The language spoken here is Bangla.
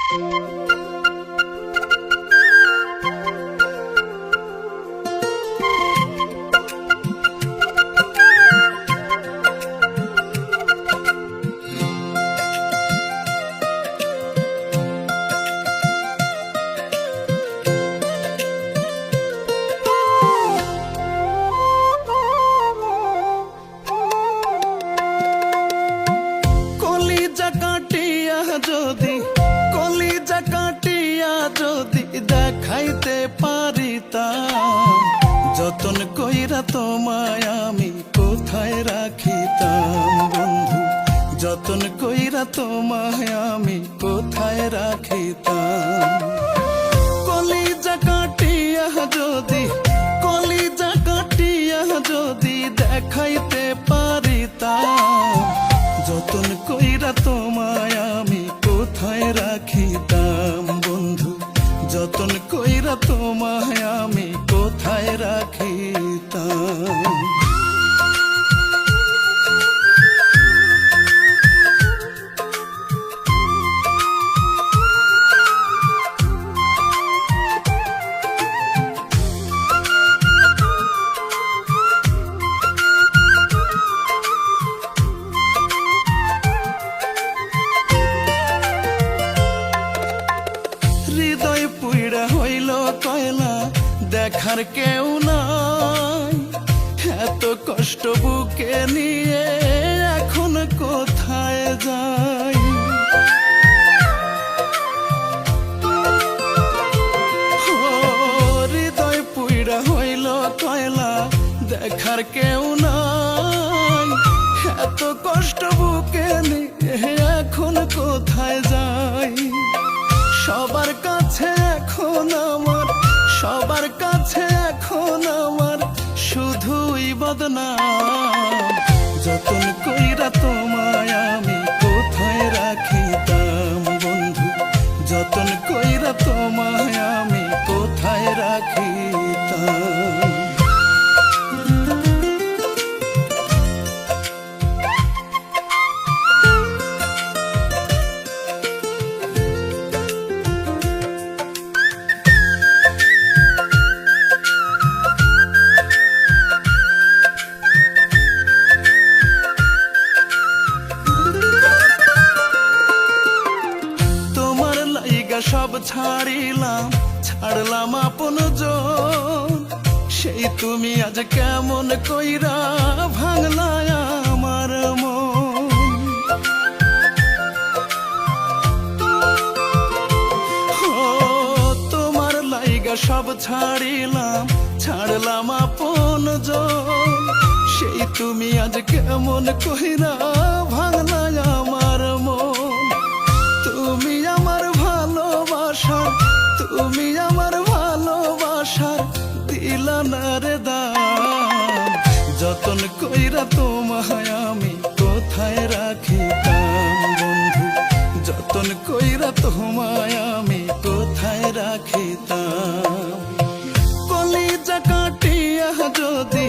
কলিজা কাটিয়া যদি দেখাইতে পারিতাম, যতন কইরা তোমায় আমি কোথায় রাখিতাম বন্ধু, যতন কইরা তোমায় আমি কোথায় রাখিতাম। কলিজা কাটিয়া যদি দেখাইতে পারিতাম, যতন কইরা তোমায় আমি কোথায় রাখিতাম বন্ধু, যতন কইরা তোমায় আমি কোথায় রাখিতাম। হৃদয় পুইড়া হইল কয়লা, দেখার কেউ নাই, এত কষ্ট বুকে নিয়ে এখন কোথায় যাই। হৃদয় পুইড়া হইল কয়লা, দেখার কেউ নাই, এত কষ্ট বুকে নিয়ে এখন কোথায় যাই। সবার কাছে এখন আমার শুধুই বদনাম, যতন কইরা তোমায় আমি কোথায় রাখিতাম বন্ধু, যতন কইরা তোমায় আমি কোথায় রাখিতাম। সব ছাড়লাম আপনজন, সেই তুমি আজ কেমন কইরা ভাঙলা আমার মন। তোমার লাইগা সব ছাড়লাম আপনজন, সেই তুমি আজ কেমন কইরা ভাঙলা আমার মন। তুমি আমার ভালোবাসার দিলা না রে দাম, যতন কইরা তোমায় আমি কোথায় রাখিতাম বন্ধু, যতন কইরা তোমায় আমি কোথায় রাখিতাম। কলিজা কাটিয়া যদি